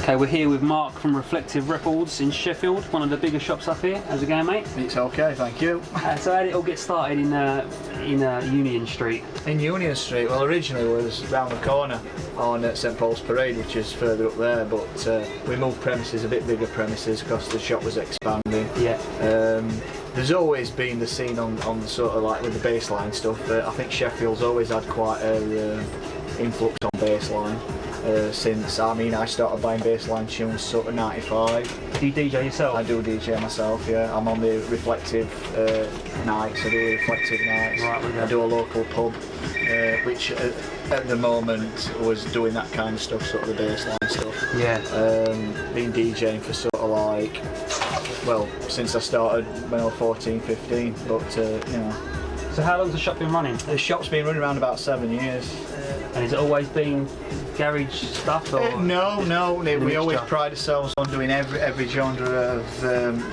Okay, we're here with Mark from Reflective Records in Sheffield, one of the bigger shops up here. How's it going, mate? It's okay, thank you. So how did it all get started in Union Street? In Union Street, well, originally it was round the corner on St Paul's Parade, which is further up there, but we moved premises, a bit bigger premises, because the shop was expanding. Yeah. There's always been the scene on sort of like with the Bassline stuff. I think Sheffield's always had quite a influx on Bassline. Since I started buying Bassline tunes sort of '95. Do you DJ yourself? I do DJ myself, yeah. I'm on the Reflective nights. I do Reflective nights. Right, I do a local pub, which at the moment was doing that kind of stuff, sort of the Bassline stuff. Yeah. Been DJing for sort of like, well, since I started when I was 14, 15. But you know. So how long's the shop been running? The shop's been running around about 7 years. And has it always been garage stuff? Or No. We always pride ourselves on doing every genre of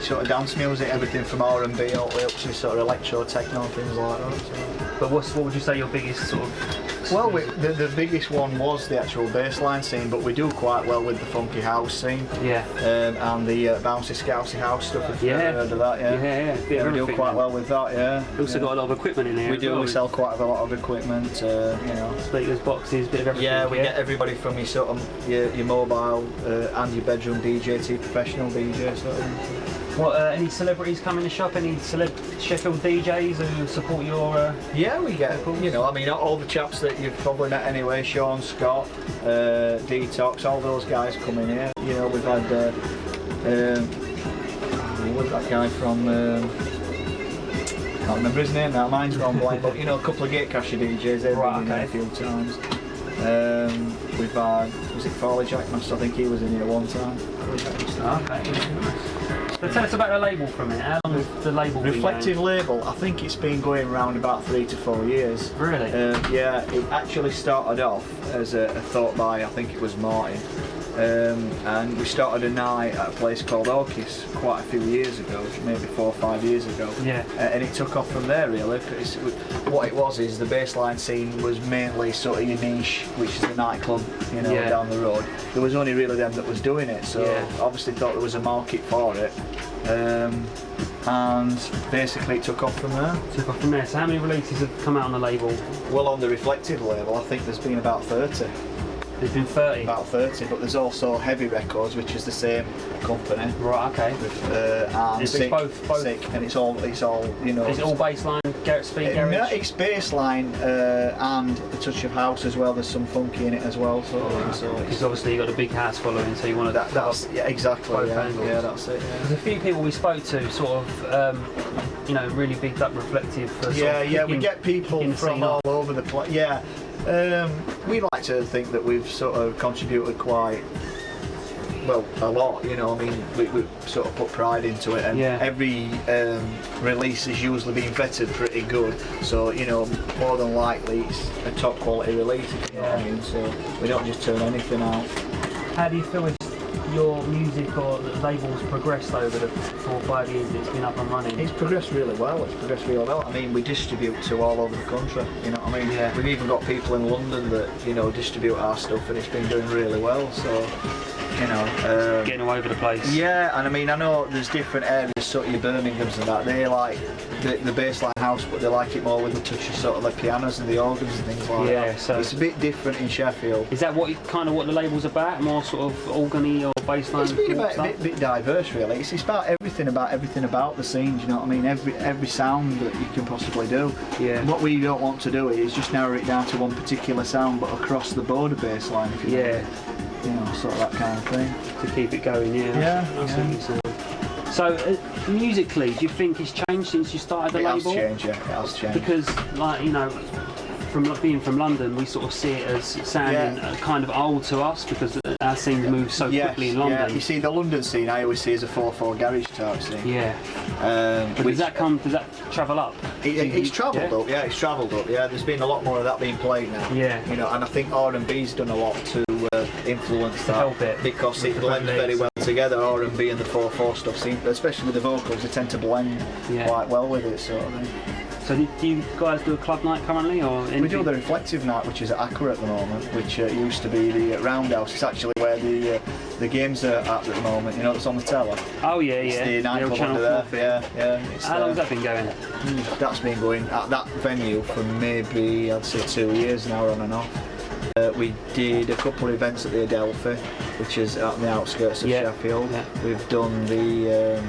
sort of dance music, everything from R&B all the way up to sort of electro, techno, things like that. So. But what would you say your biggest sort of? Well, the biggest one was the actual Bassline scene, but we do quite well with the funky house scene. Yeah. And the bouncy scousy house stuff. If you've ever heard of that, Yeah. We do quite well with that, yeah. We also got a lot of equipment in here. We do. We sell quite a lot of equipment. You know, speakers, boxes, bit of everything. Yeah, we get everybody from your sort of your mobile and your bedroom DJ to your professional DJ sort of thing. What, any celebrities come in the shop? Any Sheffield DJs who support your? Yeah, we get. You know, I mean, all the chaps that you've probably met anyway. Sean, Scott, Detox, all those guys come in here. You know, we've had what's that guy from? Can't remember his name now. Mine's gone blank. But you know, a couple of Gatecrasher DJs. They've been in here a few times. We've had, was it Farley Jackmaster? I think he was in here one time. Okay. So tell us about the label for a minute. How long has the label been Reflective going? label, I think it's been going around about 3 to 4 years. Really? Yeah, it actually started off as a thought by, I think it was Martin. And we started a night at a place called Orkis quite a few years ago, maybe 4 or 5 years ago. Yeah. And it took off from there really. What it was is the Bassline scene was mainly sort of your niche, which is the nightclub, you know, down the road. There was only really them that was doing it, so obviously thought there was a market for it. And basically it took off from there. So how many releases have come out on the label? Well, on the Reflective label, I think there's been about 30. There's been 30? About 30, but there's also Heavy Records, which is the same company. Right, okay. With, and Sick, both. Sick, and it's all, you know. Is it all Bassline, speed garage? No, it's Bassline and a touch of house as well. There's some funky in it as well. So, because obviously you've got a big house following, so you want to. That's exactly. Both angles. Yeah, that's it. Yeah. There's a few people we spoke to, sort of, you know, really bigged up Reflective. For we get people from all over the place. Yeah. We like to think that we've sort of contributed quite well, a lot, you know. I mean, we sort of put pride into it, and every release is usually being vetted pretty good, so you know, more than likely it's a top quality release, if you know what I mean, so we don't just turn anything out. How do you feel your music or the label's progressed over the 4 or 5 years that it's been up and running? It's progressed really well. I mean, we distribute to all over the country, you know what I mean? Yeah. We've even got people in London that, you know, distribute our stuff, and it's been doing really well, so, you know. Getting all over the place. Yeah, and I mean, I know there's different areas, sort of your Birminghams and that, they like the Bassline house, but they like it more with the touch of sort of the pianos and the organs and things like that. Yeah, so it's a bit different in Sheffield. Is that what the label's about? More sort of organy or Bassline? It's been a bit diverse, really. It's about everything about the scene. Do you know what I mean? Every sound that you can possibly do. Yeah. And what we don't want to do is just narrow it down to one particular sound, but across the board of Bassline, if you know, you know, sort of that kind of thing. To keep it going, So, musically, do you think it's changed since you started the label? It has changed. Because, like, you know, from being from London, we sort of see it as sounding kind of old to us, because our scene moves so quickly in London. Yeah, you see, the London scene I always see as a 4/4 garage type scene. Yeah. But does that travel up? It's travelled up. Yeah, it's travelled up. Yeah, there's been a lot more of that being played now. Yeah. You know, and I think R&B's done a lot to influence that. Help it. Because it blends very well together, R&B and the 4/4 stuff, especially with the vocals, they tend to blend quite well with it, sort of thing. So do you guys do a club night currently, or anything? We do the reflective night, which is at Accra at the moment, which used to be the Roundhouse. It's actually where the games are at the moment. You know, it's on the tower. Oh yeah, it's yeah. the nightclub under there. Yeah. How long has that been going? That's been going at that venue for maybe, I'd say, 2 years now, on and off. We did a couple of events at the Adelphi, which is out on the outskirts of Sheffield. Yeah. We've done the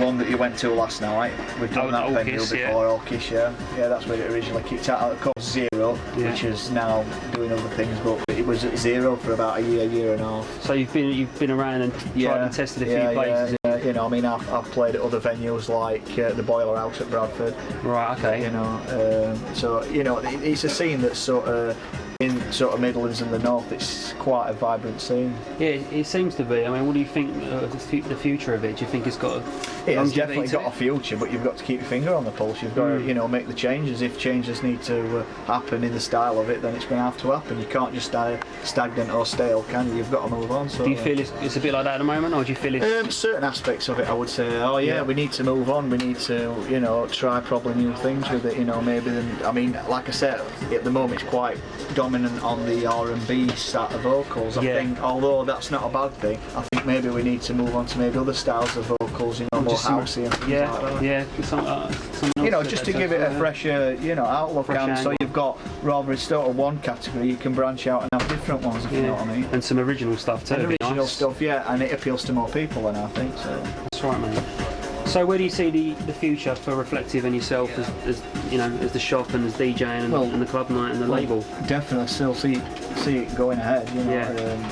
one that you went to last night. We've done that venue before, Orkish, yeah, that's where it originally kicked out. Of course, Zero, which is now doing other things, but it was at Zero for about a year and a half. So you've been around and tried and tested a few places. Yeah. You know, I mean, I've played at other venues like the Boiler House at Bradford. Right. Okay. You know, so you know, it's a scene that's sort of in sort of Midlands and the North. It's quite a vibrant scene. Yeah, it seems to be. I mean, what do you think the future of it? Do you think it's got it has definitely got a future, but you've got to keep your finger on the pulse. You've got to, you know, make the changes. If changes need to happen in the style of it, then it's going to have to happen. You can't just stay stagnant or stale, can you? You've got to move on. So, do you feel it's a bit like that at the moment, or do you feel it's... certain aspects of it, I would say, we need to move on. We need to, you know, try probably new things with it. You know, maybe. I mean, like I said, at the moment it's quite dominant on the R&B style of vocals. I think, although that's not a bad thing, I think maybe we need to move on to maybe other styles of vocals, you know, more housey and things like that. Something you know, just to give it a fresher, you know, outlook. And so you've got, rather it's sort of one category, you can branch out and have different ones, if you know what I mean. And some original stuff too. And original stuff, and it appeals to more people, and I think so. That's right, man. So where do you see the future for Reflective and yourself as you know, as the shop and as DJing and the club night and the label? Definitely still see it going ahead, you know.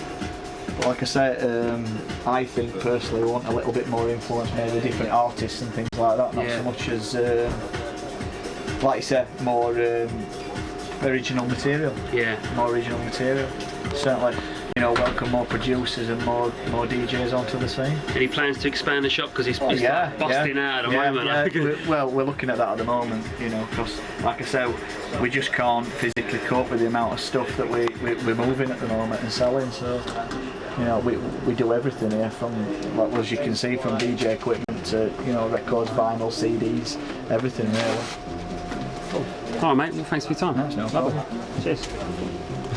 Like I said, I think personally we want a little bit more influence, maybe different artists and things like that, not so much as, like you said, more original material. Yeah. More original material. Certainly, you know, welcome more producers and more DJs onto the scene. Any plans to expand the shop, because it's busting out at the moment? We're looking at that at the moment, you know, because like I said, we just can't physically cope with the amount of stuff that we're moving at the moment and selling. So, you know, we do everything here, from, like, as you can see, from DJ equipment to, you know, records, vinyl, CDs, everything really. Cool. All right, mate. Well, thanks for your time. No problem. Cheers.